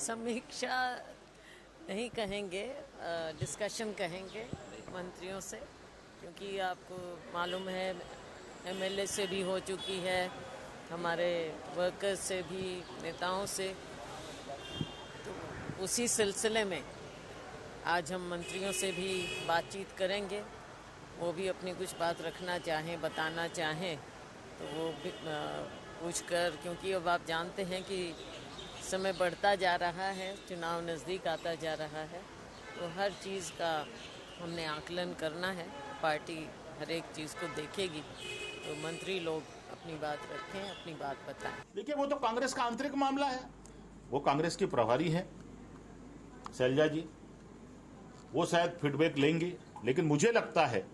समीक्षा नहीं कहेंगे, डिस्कशन कहेंगे मंत्रियों से, क्योंकि आपको मालूम है एमएलए से भी हो चुकी है, हमारे वर्कर्स से भी, नेताओं से। तो उसी सिलसिले में आज हम मंत्रियों से भी बातचीत करेंगे। वो भी अपनी कुछ बात रखना चाहें, बताना चाहें तो वो भी पूछ कर, क्योंकि अब आप जानते हैं कि समय बढ़ता जा रहा है, चुनाव नज़दीक आता जा रहा है, तो हर चीज़ का हमने आकलन करना है। पार्टी हर एक चीज़ को देखेगी, तो मंत्री लोग अपनी बात रखें, अपनी बात बताएं। देखिए, वो तो कांग्रेस का आंतरिक मामला है, वो कांग्रेस की प्रभारी है शैलजा जी, वो शायद फीडबैक लेंगे। लेकिन मुझे लगता है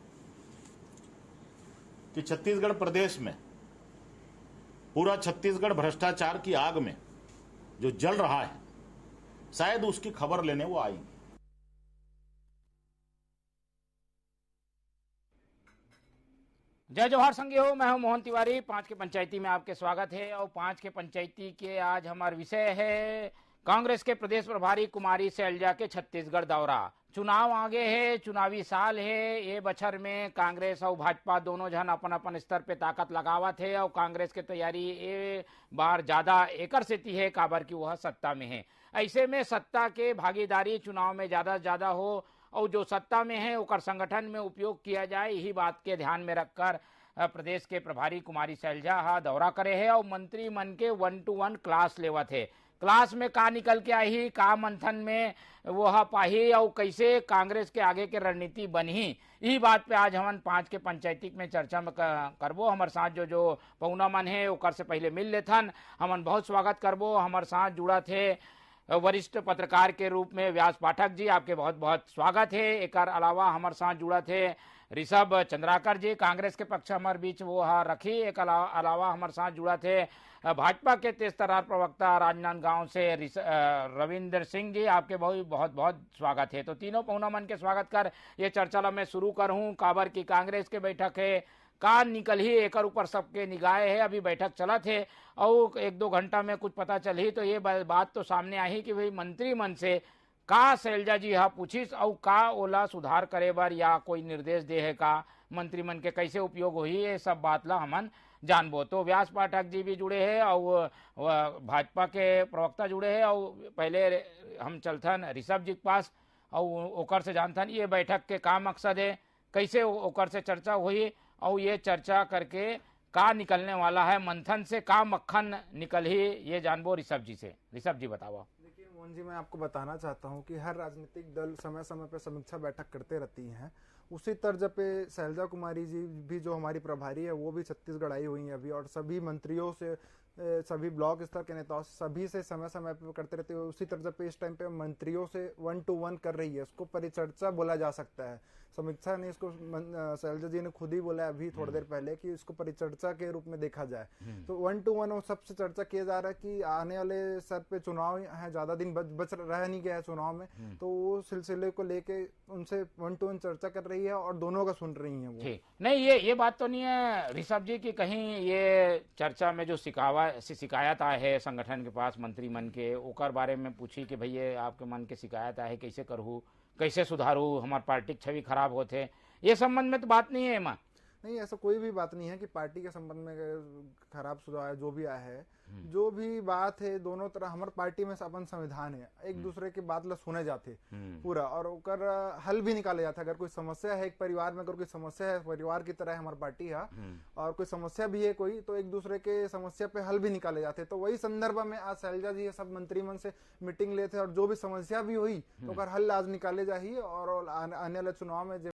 कि छत्तीसगढ़ प्रदेश में पूरा छत्तीसगढ़ भ्रष्टाचार की आग में जो जल रहा है, शायद उसकी खबर लेने वो आएंगे। जय जवाहर संज्ञो, मैं हूं मोहन तिवारी। 5 के पंचायती में आपके स्वागत है। और 5 के पंचायती के आज हमारा विषय है कांग्रेस के प्रदेश प्रभारी कुमारी शैलजा के छत्तीसगढ़ दौरा। चुनाव आगे है, चुनावी साल है। ये बछर में कांग्रेस और भाजपा दोनों जन अपन अपन स्तर पे ताकत लगावत है और कांग्रेस के तैयारी ये बार ज्यादा एकर सेती है काबर की वह सत्ता में है। ऐसे में सत्ता के भागीदारी चुनाव में ज्यादा से ज्यादा हो और जो सत्ता में है उकर संगठन में उपयोग किया जाए, यही बात के ध्यान में रखकर प्रदेश के प्रभारी कुमारी शैलजा हा दौरा करे है और मंत्री मन के 1-to-1 क्लास लेवत है। क्लास में का निकल के आई, का मंथन में वह पाही और कैसे कांग्रेस के आगे के रणनीति बनी, यही बात पे आज हम 5 के पंचायती में चर्चा में करबो। हमारे साथ जो पौना मन है ओकर से पहले मिल लेथन, हमन बहुत स्वागत करबो। हमारे साथ जुड़ा थे वरिष्ठ पत्रकार के रूप में व्यास पाठक जी, आपके बहुत बहुत स्वागत है। एक अलावा हमारे साथ जुड़ा थे ऋषभ चंद्राकर जी, कांग्रेस के पक्ष हमारे बीच वो रखी। एक अलावा हमारे साथ जुड़ा थे भाजपा के तेज तर्रार प्रवक्ता राजनांदगांव से रविंद्र सिंह जी, आपके बहुत बहुत स्वागत है। तो तीनों पौना मन के स्वागत कर ये चर्चा मैं शुरू करूं। काबर की कांग्रेस के बैठक है, का निकल ही एक ऊपर सबके निगाहे है। अभी बैठक चला थे और 1-2 घंटा में कुछ पता चल ही तो ये बात तो सामने आई कि भाई मंत्री मन से का शैलजा जी हा पूछिस और का ओला सुधार करे बर या कोई निर्देश दे है, का मंत्री मन के कैसे उपयोग होही, ये सब बात ला हमन जानबो। तो व्यास पाठक जी भी जुड़े हैं और भाजपा के प्रवक्ता जुड़े हैं। और पहले हम चलथन ऋषभ जी के पास और ओकर से जानथन ये बैठक के का मकसद है, कैसे ओकर से चर्चा हुई और ये चर्चा करके का निकलने वाला है, मंथन से का मक्खन निकल ही, ये जानबो ऋषभ जी से। ऋषभ जी बताओ। देखिए मोहन जी, मैं आपको बताना चाहता हूं कि हर राजनीतिक दल समय समय पर समीक्षा बैठक करते रहती हैं। उसी तर्ज पे शैलजा कुमारी जी भी जो हमारी प्रभारी है वो भी छत्तीसगढ़ आई हुई है अभी, और सभी मंत्रियों से, सभी ब्लॉक स्तर के नेताओं से, सभी से समय समय पर करते रहते हैं। उसी तर्ज पे इस टाइम पे मंत्रियों से 1-to-1 कर रही है। उसको परिचर्चा बोला जा सकता है, समीक्षा नहीं। इसको शैलजा जी ने खुद ही बोला अभी थोड़ी देर पहले कि इसको परिचर्चा के रूप में देखा जाए। तो 1-to-1 वो सबसे चर्चा किया जा रहा है कि आने वाले सर पे चुनाव है, ज्यादा दिन बच रह नहीं गया है चुनाव में, तो वो सिलसिले को लेके उनसे 1-to-1 चर्चा कर रही है और दोनों का सुन रही है वो। नहीं, ये बात तो नहीं है ऋषभ जी की कहीं ये चर्चा में जो शिकायत आए है संगठन के पास मंत्री मन के, ओकर बारे में पूछी कि भैया आपके मन के शिकायत आए, कैसे करूँ, कैसे सुधारू, हमार पार्टी छवि खराब होते, ये संबंध में तो बात नहीं है माँ। नहीं, ऐसा कोई भी बात नहीं है कि पार्टी के संबंध में खराब सुधार जो भी आया है। जो भी बात है दोनों तरह हमारे पार्टी में अपन संविधान है, एक दूसरे की बात ला सुने जाते पूरा और ओकर हल भी निकाले जाता है। अगर कोई समस्या है एक परिवार में, अगर कोई समस्या है परिवार की तरह हमारी पार्टी है और कोई समस्या भी है कोई, तो एक दूसरे के समस्या पे हल भी निकाले जाते। तो वही संदर्भ में आज शैलजा जी सब मंत्रिमंडल से मीटिंग लेते और जो भी समस्या भी हुई तो ओकर हल आज निकाले जाही और आने वाले चुनाव में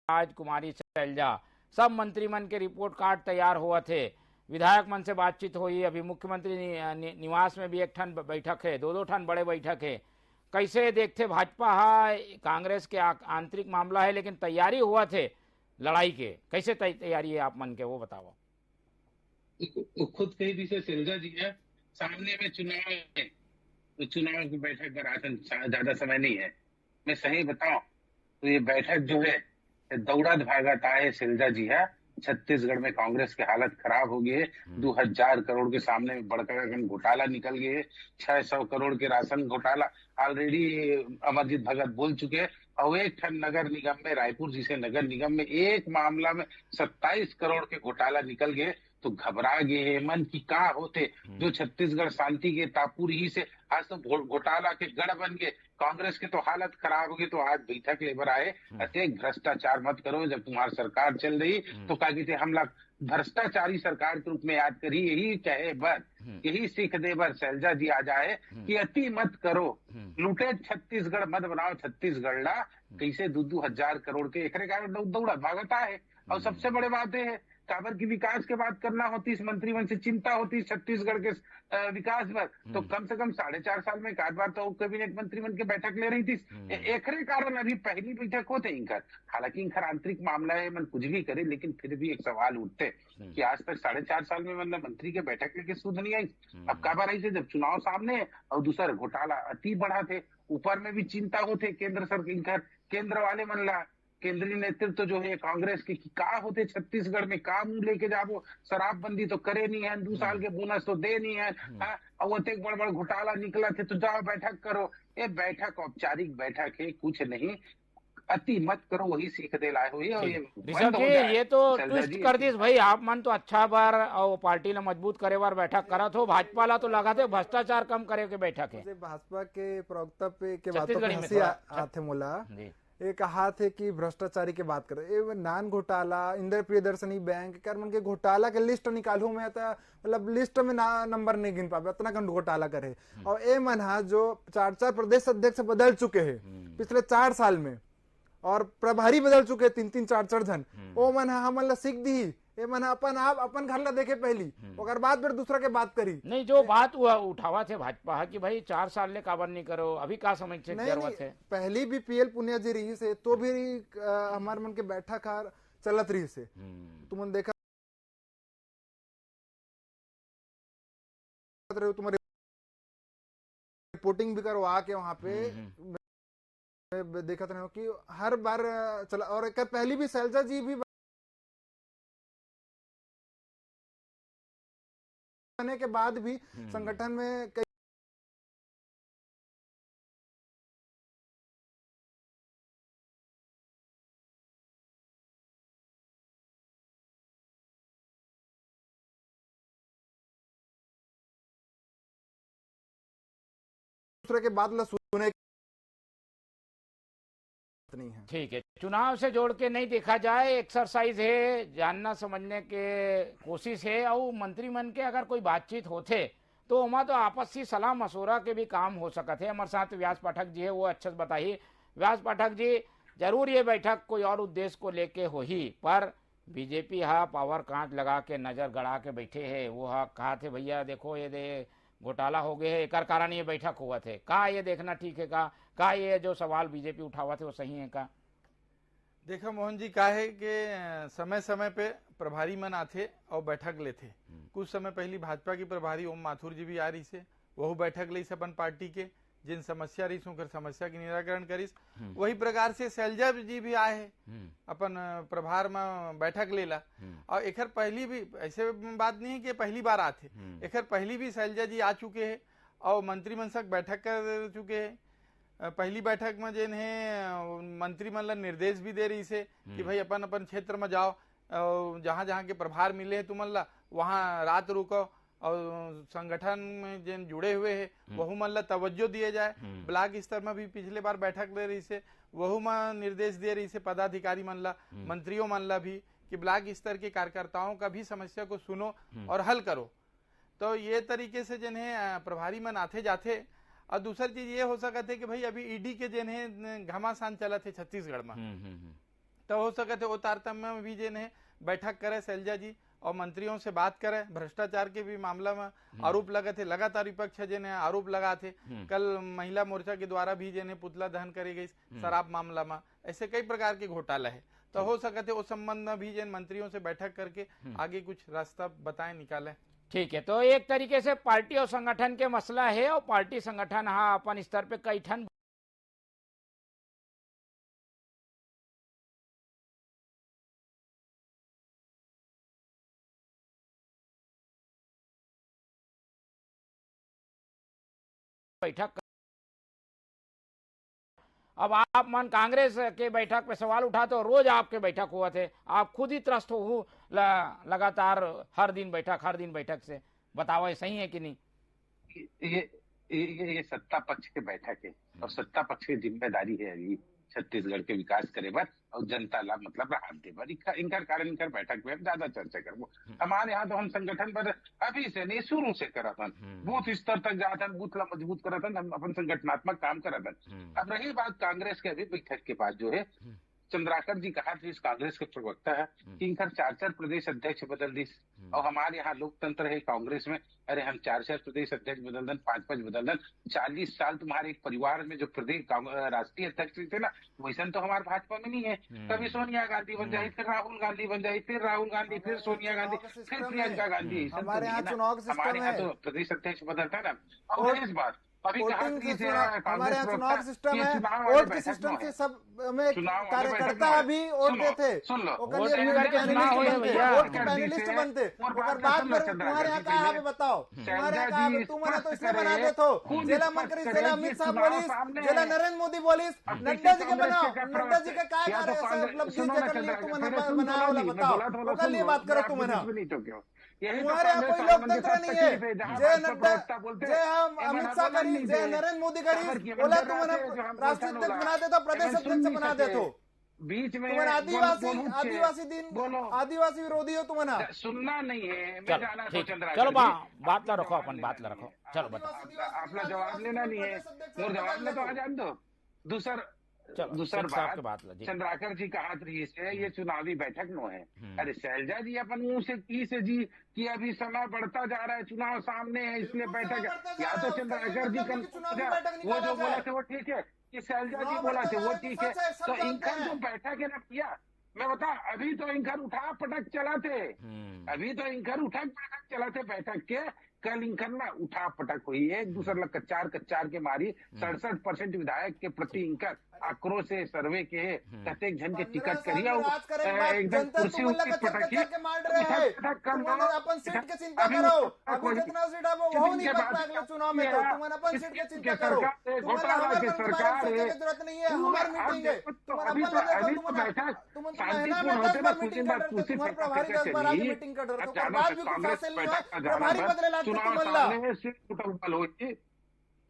आज कुमारी शैलजा सब मंत्री मन के रिपोर्ट कार्ड तैयार हुआ थे, विधायक मन से बातचीत हुई। अभी मुख्यमंत्री निवास में भी एक ठन बैठक है, 2-2 ठन बड़े बैठक है। कैसे देखते भाजपा कांग्रेस के आंतरिक मामला है लेकिन तैयारी हुआ थे लड़ाई के, कैसे तैयारी है आप मन के, वो बताओ। खुद कही दिसे शैलजा जी है, सामने में चुनाव है, तो चुनाव की बैठक का राशन ज्यादा समय नहीं है। मैं सही बताऊं तो ये बैठक जो है दौड़त भागत आए शैलजा जी है। छत्तीसगढ़ में कांग्रेस की हालत खराब हो गई है। 2000 करोड़ के सामने में बड़का घोटाला निकल गए। 600 करोड़ के राशन घोटाला ऑलरेडी अमरजीत भगत बोल चुके हैं। और एक ठन नगर निगम में, रायपुर जिसे नगर निगम में एक मामला में 27 करोड़ के घोटाला निकल गए। तो घबरा गए मन की का होते जो छत्तीसगढ़ शांति के तापुर ही से आज तो घोटाला के गढ़ बन गए। कांग्रेस के तो हालत खराब हो गई। तो आज बैठक लेबर आए, अत्यधिक भ्रष्टाचार मत करो। जब तुम्हारी सरकार चल रही तो क्या कहते हमला भ्रष्टाचारी सरकार के रूप में याद करी। यही कहे बर, यही सीख दे बर शैलजा जी आ जाए कि अति मत करो, लूटे छत्तीसगढ़ मत बनाओ छत्तीसगढ़ ला। कैसे 2-2 हजार करोड़ के एकरे कारण दौड़ा भागता है। और सबसे बड़े बात है काबर की विकास के बात करना होती, इस मंत्रिमंडल से चिंता होती छत्तीसगढ़ के विकास पर। तो कम से कम 4.5 साल में एक आध बार तो कैबिनेट मंत्रिमंडल की बैठक ले रही थी। एकरे कारण अभी पहली बैठक होते इनकर। हालांकि इनकर आंतरिक मामला है, मन कुछ भी करे, लेकिन फिर भी एक सवाल उठते कि आज तक 4.5 साल में मतलब मंत्री के बैठक लेके सुध नहीं आई। अब काबर आई से जब चुनाव सामने और दूसरा घोटाला अति बढ़ा थे। ऊपर में भी चिंता होते केंद्र सरकार, केंद्र वाले मन ला केंद्रीय नेतृत्व जो है कांग्रेस के का होते छत्तीसगढ़ में का मुंह लेके जाबो। शराबबंदी तो करे नहीं है, 2 साल के बोनस तो दे नहीं है। और एक बड़ घोटाला निकला थे तो जाओ बैठक करो। ये बैठक औपचारिक बैठक है, कुछ नहीं। अति मत करो, वही सीख दे लाए हुई। और ये तो ट्विस्ट कर दी भाई। आप मन तो अच्छा बार और पार्टी ने मजबूत करे बार बैठक करा थो। भाजपा ला तो लगा थे भ्रष्टाचार कम करे के बैठक है। भाजपा के प्रवक्ता पे के बातों पे हंसी आते मोला। एक कहा थे कि भ्रष्टाचारी की बात करे, नान घोटाला, इंदिरा प्रियदर्शनी बैंक कर मन के घोटाला के लिस्ट निकालू में मतलब लिस्ट में नंबर नहीं गिन पावे, इतना कम घोटाला करे। और ए मन जो 4 प्रदेश अध्यक्ष बदल चुके हैं पिछले 4 साल में, और प्रभारी बदल चुके 3-3 4-4 जन। ओ मन हमन ला सीख दी, ए मन अपन घर ला देखे पहली, और बाद फिर दूसरा के बात करी। नहीं, जो बात उठावा थे भाजपा कि भाई 4 साल ले काबर नहीं करो, अभी का समझ से जरूरत है। पहली भी पीएल पुनिया जी रही से तो भी हमारे मन के बैठक चलत रही से। तुम देखा तुम्हारी रिपोर्टिंग भी करो आके वहां पे देखा था कि हर बार चला। और एक पहली भी शैलजा जी भी बने के बाद भी संगठन में कई दूसरे के बाद सुने नहीं है। ठीक है, चुनाव से जोड़ के नहीं देखा जाए, एक्सरसाइज है, जानना समझने के कोशिश है। और मंत्रिमंडल के अगर कोई बातचीत होते तो वहाँ तो आपसी सलाह मशवरा के भी काम हो सकते है। हमारे साथ व्यास पाठक जी है, वो अच्छे से बताइए। व्यास पाठक जी, जरूर ये बैठक कोई और उद्देश्य को लेके हो ही, पर बीजेपी पावर कांच लगा के नजर गड़ा के बैठे है। वो कहा थे भैया देखो ये घोटाला हो गए है, एक कारण ये बैठक हुआ थे का, ये देखना ठीक है का ये जो सवाल बीजेपी उठावा थे वो सही है का? देखा मोहन जी, का है कि समय समय पे प्रभारी मन आते और बैठक लेते। कुछ समय पहले भाजपा की प्रभारी ओम माथुर जी भी आ रही से, वह बैठक ली अपन पार्टी के जिन समस्या रही सुकर समस्या के निराकरण करीस। वही प्रकार से शैलजा जी भी आए है अपन प्रभार में बैठक लेला। और एक पहली भी ऐसे बात नहीं है कि पहली बार आते, एक पहली भी शैलजा जी आ चुके हैं और मंत्रिमंडल बैठक कर चुके हैं। पहली बैठक में जिन है मंत्रिमंडल निर्देश भी दे रही से कि भाई अपन अपन क्षेत्र में जाओ, जहां जहां के प्रभार मिले तुमन ला वहां रात रुको, और संगठन में जिन जुड़े हुए है वह मन ला तवज्जो दिए जाए। ब्लॉक स्तर में भी पिछले बार बैठक ले रही से, वह में निर्देश दे रही से पदाधिकारी मन ला, मंत्रियों मन ला भी कि ब्लॉक स्तर के कार्यकर्ताओं का भी समस्या को सुनो और हल करो। तो ये तरीके से जिन है प्रभारी मन आते जाते। और दूसरी चीज ये हो सकते कि भाई अभी ईडी के जिन है घमासान चला थे छत्तीसगढ़ में, तो हो सकते वो तारतम्य में भी जिन है बैठक करे शैलजा जी और मंत्रियों से बात करे। भ्रष्टाचार के भी मामला में आरोप लगे थे, लगातार विपक्ष जिन है आरोप लगा थे। कल महिला मोर्चा के द्वारा भी जिन है पुतला दहन करी गई शराब मामला में। ऐसे कई प्रकार के घोटाला है, तो हो सकते उस संबंध में भी जिन मंत्रियों से बैठक करके आगे कुछ रास्ता बताएं निकाले। ठीक है, तो एक तरीके से पार्टी और संगठन के मसला है और पार्टी संगठन हाँ अपन स्तर पे कई ठन बैठक। अब आप मन कांग्रेस के बैठक पे सवाल उठाते हो, रोज आपके बैठक हुआ थे, आप खुद ही त्रस्त हो लगातार हर दिन बैठक से, बताओ ये सही है कि नहीं? ये सत्ता पक्ष के बैठक है और सत्ता पक्ष की जिम्मेदारी है अभी छत्तीसगढ़ के विकास करे बर और जनता ला मतलब राहत दे बर। इनकर कारण इनकर बैठक में हम ज्यादा चर्चा करबो। हमारे यहाँ तो हम संगठन पर अभी से नहीं शुरू से करत बूथ स्तर तक जात बूथ ला मजबूत करत हम अपन संगठनात्मक काम करत। अब रही बात कांग्रेस के अभी बैठक के बाद जो है चंद्राकर जी कहा थे, इस कांग्रेस के प्रवक्ता है कि इनकर 4 प्रदेश अध्यक्ष बदल दी और हमारे यहाँ लोकतंत्र है कांग्रेस में, अरे हम 4 प्रदेश अध्यक्ष बदल दन, 5 बदल दन। 40 साल तुम्हारे एक परिवार में जो प्रदेश राष्ट्रीय अध्यक्ष थे ना, वैसा तो हमारे भाजपा में नहीं है। कभी सोनिया गांधी बन जाए, फिर राहुल गांधी बन जाए, फिर राहुल गांधी, फिर सोनिया गांधी, फिर प्रियंका गांधी। हमारे यहाँ चुनाव का हमारे यहाँ तो प्रदेश अध्यक्ष बदलता है ना। और इस बात अभी हमारे यहाँ चुनाव सिस्टम है, वोट के सिस्टम से सब में कार्यकर्ता अभी वोट देते, वोट के पैनलिस्ट बनते। और बात करो तुम्हारे यहाँ कहा है, बताओ तुम्हारे यहाँ कहा है, तुम्हारे तो इसलिए बना दे तो जिला मंत्री, जिला अमित शाह बोलिस, जिला नरेंद्र मोदी बोलिस, नड्डा जी के बनाओ, नड्डा जी का क्या उपलब्धि कर लिया तुम्हें बनाया वाला बताओ, कल ये बात करो तुम्हें। तुम्हारे यहाँ कोई लोकतंत्र नहीं है। जय नड्डा, जय हम अमित शाह करी, जय नरेंद्र मोदी करी, बोला तुमने राष्ट्रीय अध्यक्ष बना दे तो प्रदेश अध्यक्ष बना दे तो बीच में आदिवासी विरोधी हो तुम्हारा, सुनना नहीं है। चलो बात ला रखो, अपन बात ला रखो, चलो बताओ। अपना जवाब लेना नहीं है, और जवाब ले तो आ जान दो। दूसर बात चंद्राकर जी कहा रही है ये चुनावी बैठक नो है। अरे शैलजा जी अपन मुंह से की अभी समय बढ़ता जा रहा है, चुनाव सामने है इसलिए बैठक है। या तो चंद्राकर जी का वो जो बोला थे वो ठीक है, कि शैलजा जी बोला थे वो ठीक है, तो इनका जो बैठक है ना किया, मैं बता अभी तो इनकर उठा पटक चलाते, अभी तो इनकर उठा पटक चलाते बैठक के। कल इनकर ना उठा पटक हुई, एक दूसरे कच्चार के मारी। 67% विधायक के प्रति इनकर आक्रोश से सर्वे के कतेक जन के टिकट करिए एकदम कुर्सी पटक अपन सीट के चिंता करो, अभी जितना सीट है वो नहीं पटक चुनाव में, तो तुम अपन सीट के चिंता करो, घोटाला की सरकार है, जरूरत नहीं है, हमारी मीटिंग है, अभी तो बैठक शांतिपूर्ण होते ना, कुछ दिन बाद कुर्सी मीटिंग कर रहे हो, कांग्रेस प्रभारी बदले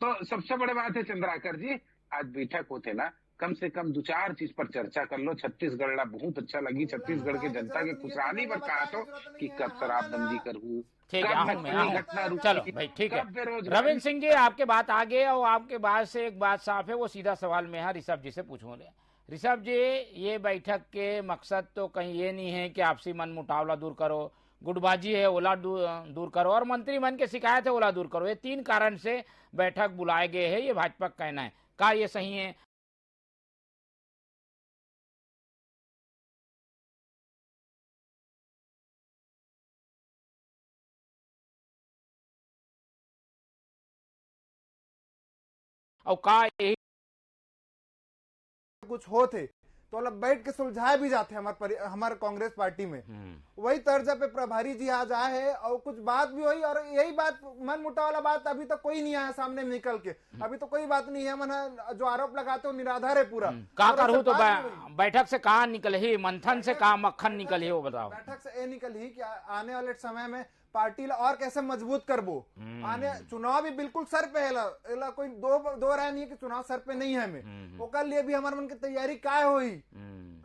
तो सबसे बड़े बात है चंद्राकर जी, आज बैठक होते ना, कम से कम 2-4 चीज पर चर्चा कर लो। छत्तीसगढ़ ला बहुत अच्छा लगी, छत्तीसगढ़ के जनता के खुशहाली पर कहा तो कि कब शराबबंदी करूँ। ठीक है, चलो भाई ठीक है। रविंद्र सिंह जी आपके बात आगे, और आपके बात से एक बात साफ है, वो सीधा सवाल में है ऋषभ जी से पूछूंगे। ऋषभ जी, ये बैठक के मकसद तो कहीं ये नहीं है कि आपसी मन मुटावला दूर करो, गुटबाजी है ओला दूर करो, और मंत्रिमंडल की शिकायत है ओला दूर करो, ये 3 कारण से बैठक बुलाए गए हैं, ये भाजपा का कहना है। क्या ये सही है? और का यही कुछ होते तो मतलब बैठ के सुलझाए भी जाते हमारे कांग्रेस पार्टी में। वही तर्ज पे प्रभारी जी आज आए हैं और कुछ बात भी हुई, और यही बात मन मुटा वाला बात अभी तक कोई नहीं आया सामने निकल के, अभी तो कोई बात नहीं है। मन जो आरोप लगाते हो निराधार है पूरा। का करूँ तो बैठक से कहा निकल ही, मंथन से कहा मक्खन निकल ही, वो बताओ। बैठक से ये निकल ही कि आने वाले समय में पार्टी और कैसे मजबूत करबो। आने चुनाव भी बिल्कुल सर पे है, कोई दो राय नहीं है कि चुनाव सर पे नहीं है हमें। वो कल लिए भी हमारे मन की तैयारी क्या हुई,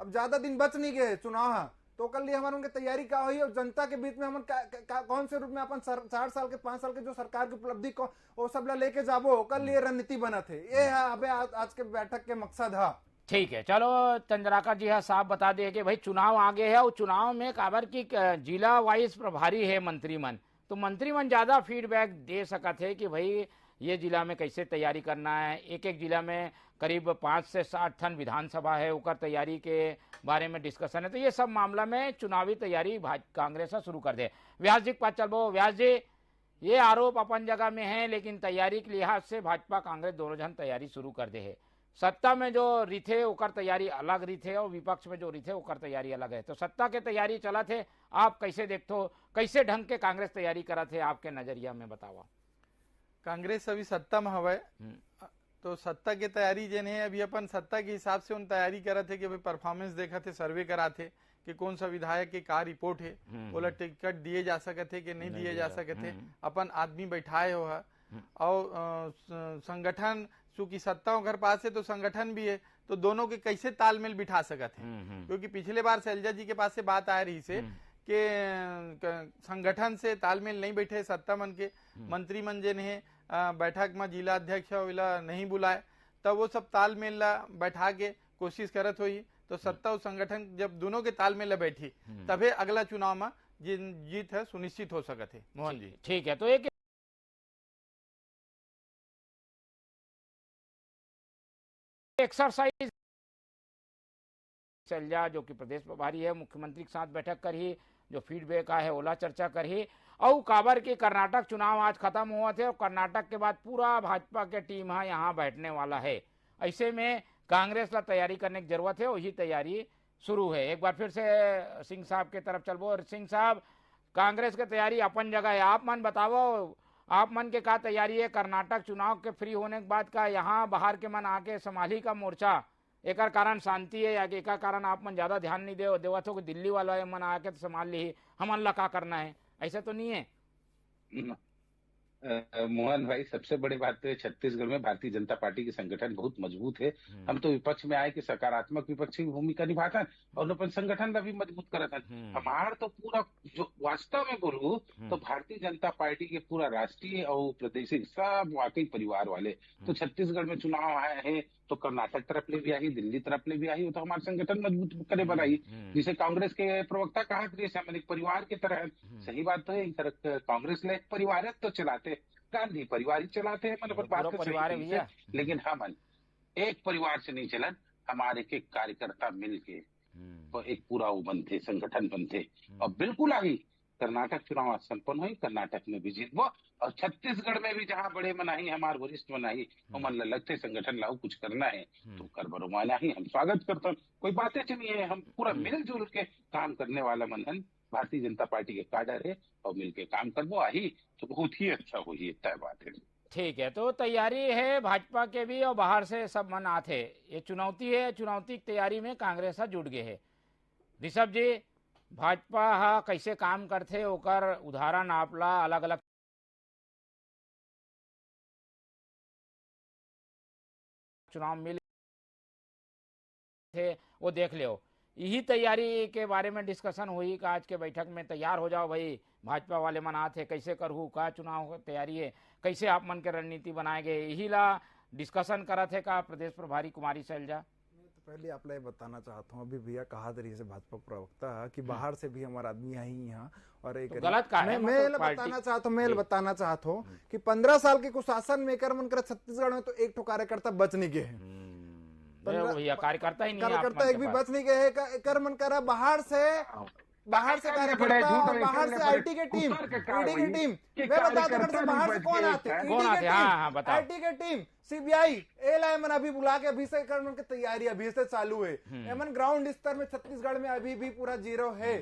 अब ज्यादा दिन बच नहीं गए चुनाव है, तो कल लिए हमारे उनकी तैयारी क्या हुई, और जनता के बीच में हम कौन से रूप में अपन 4 साल के 5 साल के जो सरकार की उपलब्धि को वो सब लेके जाबो, कल लिए रणनीति बना थे। ये है अबे आज के बैठक के मकसद है। ठीक है, चलो चंद्राकर जी साहब बता दिए कि भाई चुनाव आगे है, और चुनाव में काबर की जिला वाइज प्रभारी है मंत्रिमंडल, तो मंत्रिमंडल ज्यादा फीडबैक दे सकते है कि भाई ये जिला में कैसे तैयारी करना है, एक एक जिला में करीब 5 से 60 ठन विधानसभा है, ओकर तैयारी के बारे में डिस्कशन है। तो ये सब मामला में चुनावी तैयारी कांग्रेस शुरू कर दे। व्यास जी के पास चलबो। व्यास जी, ये आरोप अपन जगह में है, लेकिन तैयारी के लिहाज से भाजपा कांग्रेस दोनों जन तैयारी शुरू कर दे है। सत्ता में जो रिथे ओकर तैयारी अलग रिथे और विपक्ष में जो रिथे ओकर तैयारी अलग है। तो सत्ता के तैयारी चला थे, आप कैसे देखते, कैसे ढंग के कांग्रेस तैयारी करा थे आपके नजरिया में बतावा। कांग्रेस अभी सत्ता में हवा तो सत्ता के तैयारी जन है, अभी अपन सत्ता के हिसाब से उन तैयारी करा थे कि अभी परफॉर्मेंस देखा थे, सर्वे करा थे कि कौन सा विधायक की का रिपोर्ट है, बोला टिकट दिए जा सकते कि नहीं दिए जा सकते, अपन आदमी बैठाए हो है। और संगठन चूंकि सत्ता घर पास है तो संगठन भी है, तो दोनों के कैसे तालमेल बिठा सकते हैं। क्योंकि पिछले बार शैलजा जी के पास से बात आ रही से कि संगठन से तालमेल नहीं बैठे, सत्ता मन के मंत्री मन जे ने बैठक में जिला अध्यक्ष नहीं बुलाए, तब वो सब तालमेल बैठा के कोशिश करत हुई। तो सत्ता और संगठन जब दोनों के तालमेल बैठी तभी अगला चुनाव में जीत है सुनिश्चित हो सकते है। मोहन जी ठीक है, तो एक एक्सरसाइज शैलजा जो कि प्रदेश प्रभारी है, मुख्यमंत्री के साथ बैठक कर ही जो फीडबैक आया है ओला चर्चा कर ही। और काबर के कर्नाटक चुनाव आज खत्म हुआ थे और कर्नाटक के बाद पूरा भाजपा के टीम है यहाँ बैठने वाला है। ऐसे में कांग्रेस ला तैयारी करने की जरूरत है, वही तैयारी शुरू है। एक बार फिर से सिंह साहब के तरफ चलबो। और सिंह साहब, कांग्रेस की तैयारी अपन जगह है, आप मन बताओ, आप मन के का तैयारी है कर्नाटक चुनाव के फ्री होने के बाद का, यहाँ बाहर के मन आके संभाली का मोर्चा, एक कारण शांति है या एक कारण आप मन ज्यादा ध्यान नहीं देवत हो कि दिल्ली वाला मन आके तो संभाल ली, हमन ला का करना है, ऐसा तो नहीं है। मोहन भाई, सबसे बड़ी बात तो छत्तीसगढ़ में भारतीय जनता पार्टी की संगठन बहुत मजबूत है। हम तो विपक्ष में आए कि सकारात्मक विपक्ष की भूमिका निभाता और अपन संगठन का भी मजबूत करता। हमारा तो पूरा जो वास्तव में बोलूं तो भारतीय जनता पार्टी के पूरा राष्ट्रीय और प्रादेशिक सब वाकई परिवार वाले। तो छत्तीसगढ़ में चुनाव आए हैं तो कर्नाटक तरफ ले भी आई, दिल्ली तरफ ले भी आई, तो हमारा संगठन मजबूत करे बनाई। जिसे कांग्रेस के प्रवक्ता कहा कि परिवार की तरह। सही बात तो है, कांग्रेस ने एक परिवार तो चलाते, गांधी परिवार ही चलाते हैं, मतलब बात तो परिवार है भैया। लेकिन हम एक परिवार से नहीं चलन, हमारे के कार्यकर्ता मिल के तो एक पूरा वो बनते, संगठन बनते। और बिल्कुल आई कर्नाटक चुनाव संपन्न हुई, कर्नाटक में भी जीत वो, और छत्तीसगढ़ में भी जहां बड़े मनाही हमारे वरिष्ठ मनाही वो मन लगते संगठन लाओ कुछ करना है तो कर बरो माना ही हम स्वागत करते हैं। कोई बातें नहीं है, हम पूरा मिलजुल के काम करने वाला मनहन भारतीय जनता पार्टी के काडर है और मिलके काम करबो आई तो बहुत ही अच्छा हुई, तय बात है। ठीक है, तो तैयारी है भाजपा के भी और बाहर से सब मन आते, ये चुनौती है, चुनौती की तैयारी में कांग्रेस जुट गए है। ऋषभ जी, भाजपा हा कैसे काम करते ओकर उदाहरण आपला अलग अलग चुनाव मिल थे वो देख ले। यही तैयारी के बारे में डिस्कशन हुई कि आज के बैठक में तैयार हो जाओ भाई, भाजपा वाले मन आते कैसे करहू का चुनाव तैयारी है, कैसे आप मन के रणनीति बनाएंगे, यही ला डिस्कशन करा थे का प्रदेश प्रभारी कुमारी शैलजा। पहले आप ये बताना चाहता हूँ, अभी भैया कहा तरीके से भाजपा प्रवक्ता कि बाहर से भी हमारे आदमी आई यहाँ और एक तो गलत का है, मैं बताना चाहता हूँ कि 15 साल के कुशासन में कर मन कर छत्तीसगढ़ में तो एक ठो कार्यकर्ता बच नहीं गए हैं। भैया कार्यकर्ता ही नहीं, कार्यकर्ता एक भी बच नहीं गए है। कर मन करा बाहर से कार्यकर्ता और बाहर से आईटी के टीम, ईडी की टीम, मैं बताता हूँ बाहर से कौन आते, आईटी के टीम, सीबीआई, एएलआई अभी बुला के अभी से करने की तैयारी अभी से चालू है। एमन ग्राउंड स्तर में छत्तीसगढ़ में अभी भी पूरा जीरो है।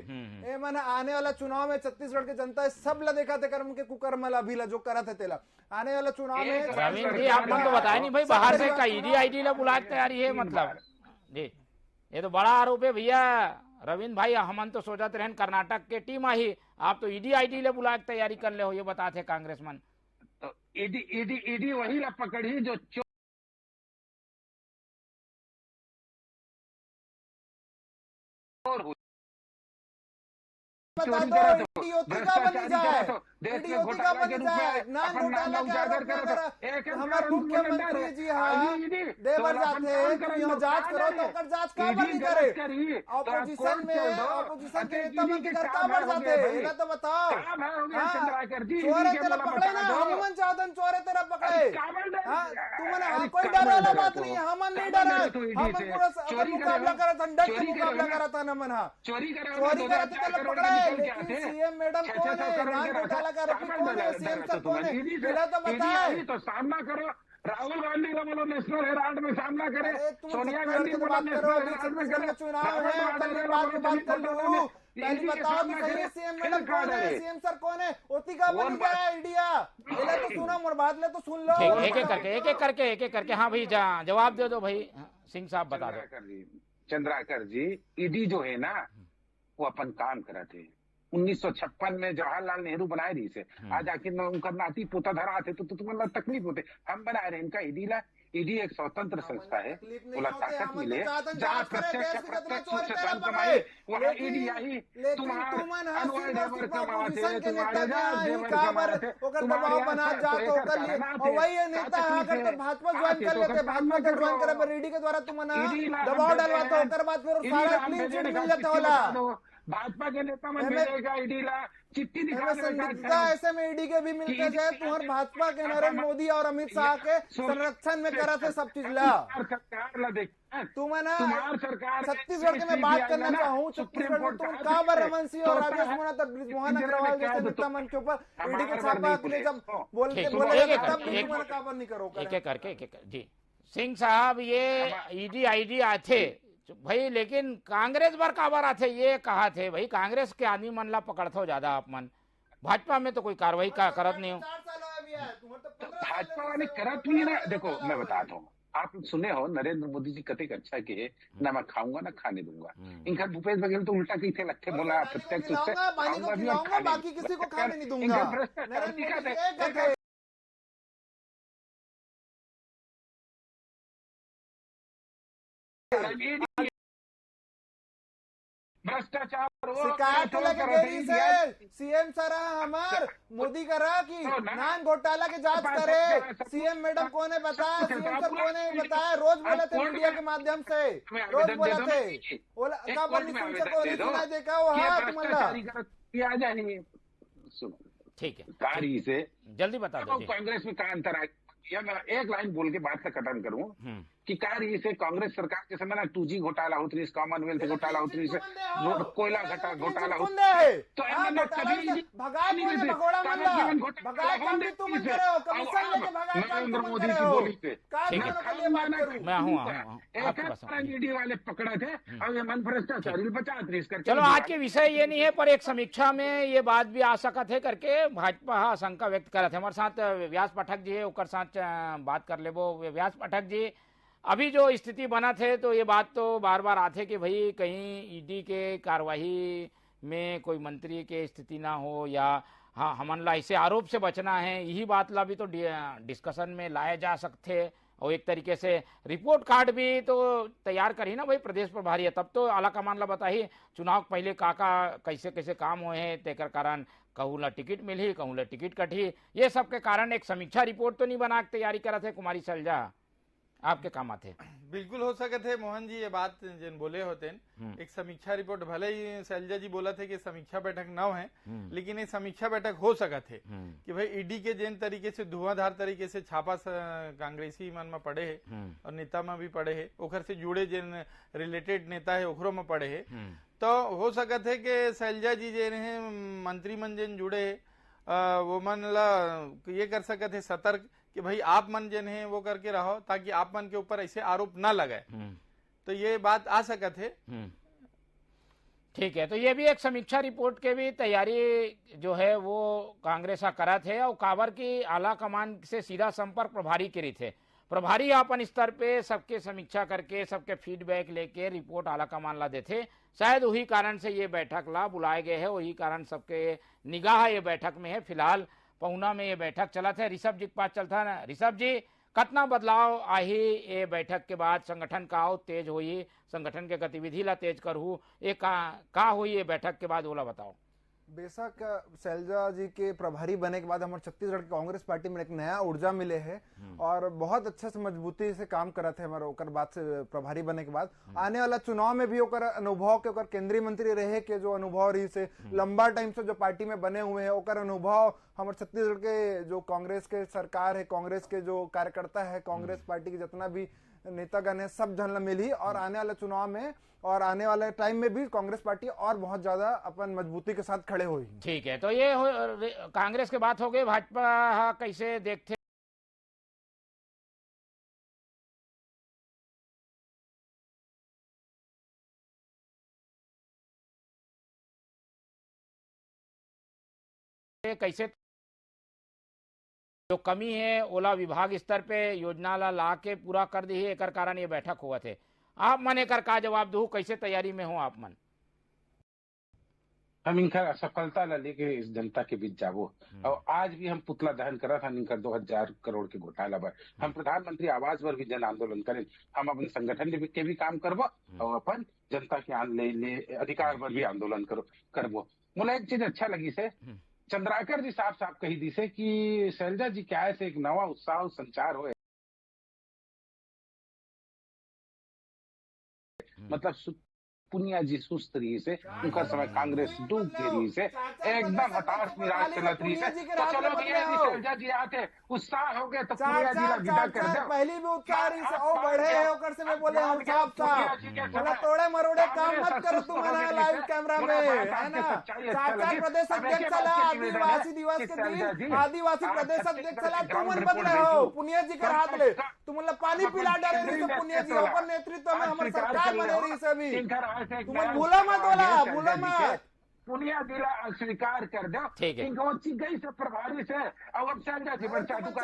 एमन आने वाला चुनाव में छत्तीसगढ़ के जनता सब ला देखा थे कर्म के कुकर्म अभी ला जो करा थे तेला आने वाला चुनाव में। रवीन जी, आप मन तो बताया नहीं भाई, बाहर से का ईडी आईडी ला बुला के तैयारी है, मतलब जी ये तो बड़ा आरोप है भैया। रवीन भाई, हमन तो सोचते रहन कर्नाटक के टीम आई, आप तो ईडी आईडी ले बुला के तैयारी कर ले हो, ये बताते कांग्रेस मन। तो ईडी वही ला पकड़ी जो चोर हमारे मुख्यमंत्री जी देवर जाते हैं जांच करो तो जांच का बंद करे, ऑपोजिशन में ऑपोजिशन के नेता मन के घर का बढ़ जाते हैं, तो बताओ चोर है तेरा पकड़े ना, हम मन चाहते चाहतन चोरे तेरा पकड़े। हाँ तू मने कोई डर वाला बात नहीं है, हम नहीं डरा, हम पूरा मुकाबला करा था, डट के मुकाबला करा था न मन। चोरी करा तो पकड़े, लेकिन सीएम मैडम कौन है, नान घोटाला का आरोपी कौन है, सीएम सर कौन है, पहले तो बताए। तो सामना करो, राहुल गांधी का बोलो नेशनल हेराल्ड में सामना करे, सोनिया गांधी की बात करो, छत्तीसगढ़ में चुनाव है, बात कर लूं। पहले बताओ तो सही, सीएम मैडम कौन है, सीएम सर कौन है, ओती का बन गया आइडिया, पहले तो सुना मोर बात ले तो सुन लो। एक एक करके हाँ भाई जवाब दे दो भाई। सिंह साहब बता दो। चंद्राकर जी, ईडी जो है ना वो अपन काम करा थे 1956 में जवाहरलाल नेहरू बनाए रही से, आज आखिर में उनका नाती पोता धरा थे तो तुम्हारा तकलीफ होते, हम बनाए रहे इनका ईडी ला। ईडी एक स्वतंत्र संस्था है, बोला ताकत मिले, जहाँ प्रत्यक्ष रूप से धन कमाए वहाँ ईडी आई। तुम्हारे अनुयायी देवर कमाते, तुम्हारे दबाव बना जाते, वही नेता अगर तो भाजपा ज्वाइन कर लेते, भाजपा के ज्वाइन करे पर ईडी के द्वारा तुम दबाव डलवाते, होकर बाद फिर सारा क्लीन चिट मिल जाता होला। भाजपा के नेता में मिलेगा ईडी ला चिट्ठी दिखा ऐसे में ईडी के भी मिलते जाए, तुम्हारे भाजपा के नरेंद्र मोदी और अमित शाह के संरक्षण में करा थे सब चीज ला। सरकार ला देख तुम है ना छत्तीसगढ़ के मैं बात करना चाहूँ, छत्तीसगढ़ में तुम काबर रमन सिंह और राजेश मोहना तक ब्रिजमोहन अग्रवाल जैसे नेता मन के ऊपर ईडी के छापा के लिए जब बोले तब ब्रिजमोहन काबर नहीं करो। एक एक करके जी सिंह साहब, ये ईडी आईडी आते भाई, लेकिन कांग्रेस बार काबर आते ये कहा थे भाई, कांग्रेस के आदमी मन ला पकड़ते ज्यादा आप मन, भाजपा में तो कोई कार्रवाई का करत नहीं हो। भाजपा वाले करत नहीं है ना। देखो मैं बताता हूँ, आप सुने हो नरेंद्र मोदी जी कते अच्छा के ना मैं खाऊंगा ना खाने दूंगा, इनका भूपेश बघेल तो उल्टा कहीं थे लखे बोला प्रत्यक्ष रूप से बाकी किसी को खाने नहीं दूंगा। भ्रष्टाचार शिकायत लगे देरी से सीएम सर हमार मोदी करा कि नान घोटाला के जांच करे, सीएम मैडम कौन है बताया, सीएम सर कौन है बताया, रोज बोले थे मीडिया के माध्यम से, रोज बोले थे का बनी सुन सको नहीं सुनाई देखा वो हाथ मल्ला आ जाएंगे। सुनो ठीक है, कारी से जल्दी बता दो कांग्रेस में क्या अंतर है। मैं एक लाइन बोल के बात का खत्म करूं कि कार्य से कांग्रेस सरकार के समय ना 2G घोटाला होती रही, कॉमनवेल्थ घोटाला होती रही, कोयला घोटाला तो नरेंद्र मोदी की बोली से ईडी वाले पकड़े थे और ये मन भ्रष्टाचारी 50-30 करके। चलो आज के विषय ये नहीं है, पर एक समीक्षा में ये बात भी आ सकत है करके भाजपा आशंका व्यक्त कर रहे थे। हमारे साथ व्यास पाठक जी है, उनके साथ बात कर ले। वो व्यास पाठक जी, अभी जो स्थिति बना थे तो ये बात तो बार बार आते कि भाई कहीं ईडी के कार्यवाही में कोई मंत्री के स्थिति ना हो, या हाँ हमन ला इसे आरोप से बचना है, यही बात ला भी तो डिस्कशन में लाए जा सकते। और एक तरीके से रिपोर्ट कार्ड भी तो तैयार करी ना भाई, प्रदेश प्रभारी है तब तो आला कमान ला बताही चुनाव पहले काका कैसे कैसे काम हुए हैं, तेकर कारण कहूँ ला टिकट मिली, कहूँ ला टिकट कटी, ये सब के कारण एक समीक्षा रिपोर्ट तो नहीं बना के तैयारी करा थे कुमारी सैलजा, आपके काम आते। बिल्कुल हो सके थे मोहन जी, ये बात जिन बोले होते एक समीक्षा रिपोर्ट, भले ही सैलजा जी बोला थे कि समीक्षा बैठक न है, लेकिन ये समीक्षा बैठक हो सका थे कि भाई ईडी के जिन तरीके से धुआंधार तरीके से छापा कांग्रेसी मन में पड़े है और नेता में भी पड़े है, ओखर से जुड़े जिन रिलेटेड नेता है ओखरों में पड़े है, तो हो सका थे कि सैलजा जी जे रहे मंत्री मन जिन जुड़े है वो मन ला ये कर सके थे सतर्क कि भाई आप मन जन है वो करके रहो ताकि आप मन के ऊपर ऐसे आरोप ना लगाए, तो ये बात आ सका थे। ठीक है, तो ये भी एक समीक्षा रिपोर्ट के भी तैयारी जो है वो कांग्रेस करा थे, और काबर की आला कमान से सीधा संपर्क प्रभारी करी थे। प्रभारी अपन स्तर पे सबके समीक्षा करके सबके फीडबैक लेके रिपोर्ट आला कमान ला देते। शायद वही कारण से ये बैठक ला बुलाए गए है, वही कारण सबके निगाह ये बैठक में है। फिलहाल पहुना में ये बैठक चला था, ऋषभ जी के पास चलता ना। ऋषभ जी, कितना बदलाव आई ये बैठक के बाद, संगठन का और तेज हुई, संगठन के गतिविधि ला तेज करहू, ये का हुई ये बैठक के बाद, ओला बताओ। बेशक सैलजा जी के प्रभारी बने के बाद हमारे छत्तीसगढ़ की कांग्रेस पार्टी में एक नया ऊर्जा मिले है और बहुत अच्छे से मजबूती से काम करा थे हमारे ओकर बाद से प्रभारी बने के बाद। आने वाला चुनाव में भी ओकर अनुभव के ओकर केंद्रीय मंत्री रहे के जो अनुभव रही से लंबा टाइम से जो पार्टी में बने हुए हैं ओकर अनुभव हमारे छत्तीसगढ़ के जो कांग्रेस के सरकार है, कांग्रेस के जो कार्यकर्ता है, कांग्रेस पार्टी के जितना भी नेतागण है, सब जन मिली और आने वाले चुनाव में और आने वाले टाइम में भी कांग्रेस पार्टी और बहुत ज्यादा अपन मजबूती के साथ खड़े हुई। ठीक है, तो ये कांग्रेस की बात हो गई। भाजपा कैसे देखते कैसे जो कमी है ओला विभाग स्तर पे योजना ला के पूरा कर दी है, एक कारण ये बैठक हुआ थे। आप मन एक का जवाब दू, कैसे तैयारी में हो आप मन? हम इनका असफलता ला लेके इस जनता के बीच जाबो। और आज भी हम पुतला दहन करा था इनका 2000 करोड़ के घोटाला पर। हम प्रधानमंत्री आवास पर भी जन आंदोलन करें, हम अपन संगठन के भी काम करबो और अपन जनता के अधिकार पर भी आंदोलन करबो। मुझे एक चीज अच्छा लगी से चंद्राकर जी साफ साफ कही दी से कि शैलजा जी क्या है से एक नवा उत्साह संचार हो, मतलब पुनिया जी सुस्त रही से उनका समय कांग्रेस डूब के रही से एकदम हताश निराश चलत रही से। तो चलो भैया जी शैलजा जी आते उत्साह हो गए तो पुनिया जी का विदा कर दो। पहली भी उत्साह रही से ओ बढ़े होकर से मैं बोले हम साफ साफ बोला तोड़े मरोड़े काम मत करो तुम लाइव कैमरा में, है ना। साकार प्रदेश अध्यक्ष चला आदिवासी दिवस के दिन आदिवासी प्रदेश अध्यक्ष चला, तुम मन बदले हो पुनिया जी का हाथ ले, तुम मतलब पानी पिला डरे रही से पुनिया जी ऊपर नेतृत्व में हमारी सरकार बने रही से अभी तुम भूला मत, बोला भूला मत, पुनिया जिला स्वीकार कर दो। ठीक है, गई से प्रभारी से और अब शैलजा जी पर चाटू का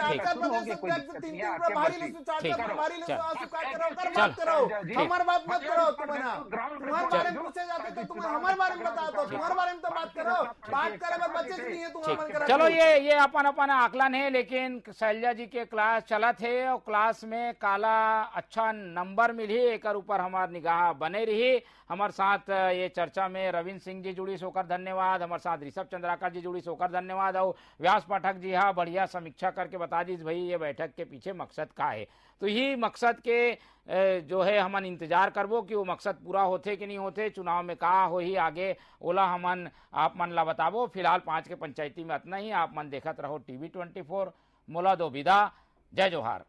हमारे बात मत करो, तुम्हारे बारे में पूछे जाते तो तुम हमारे बारे में बता दो, तुम्हारे बारे में तो बात करो, बात करे बच्चे नहीं है तुम्हारे। चलो ये अपन आकलन है, लेकिन शैलजा जी के क्लास चला थे और क्लास में काला अच्छा नंबर मिली, एक ऊपर हमार निगाह बने रही। हमारे साथ ये चर्चा में रविंद्र सिंह जी जुड़ी सोकर धन्यवाद, हमारे साथ ऋषभ चंद्राकर जी जुड़ी सोकर धन्यवाद और व्यास पाठक जी हाँ बढ़िया समीक्षा करके बता दी भाई ये बैठक के पीछे मकसद का है। तो यही मकसद के जो है हमन इंतजार करबो कि वो मकसद पूरा होते कि नहीं होते, चुनाव में कहा हो ही आगे ओला हमन आप मन ला बताबो। फिलहाल 5 के पंचायती में इतना ही। आप मन देखत रहो TV 24। मोला दो विदा, जय जोहार।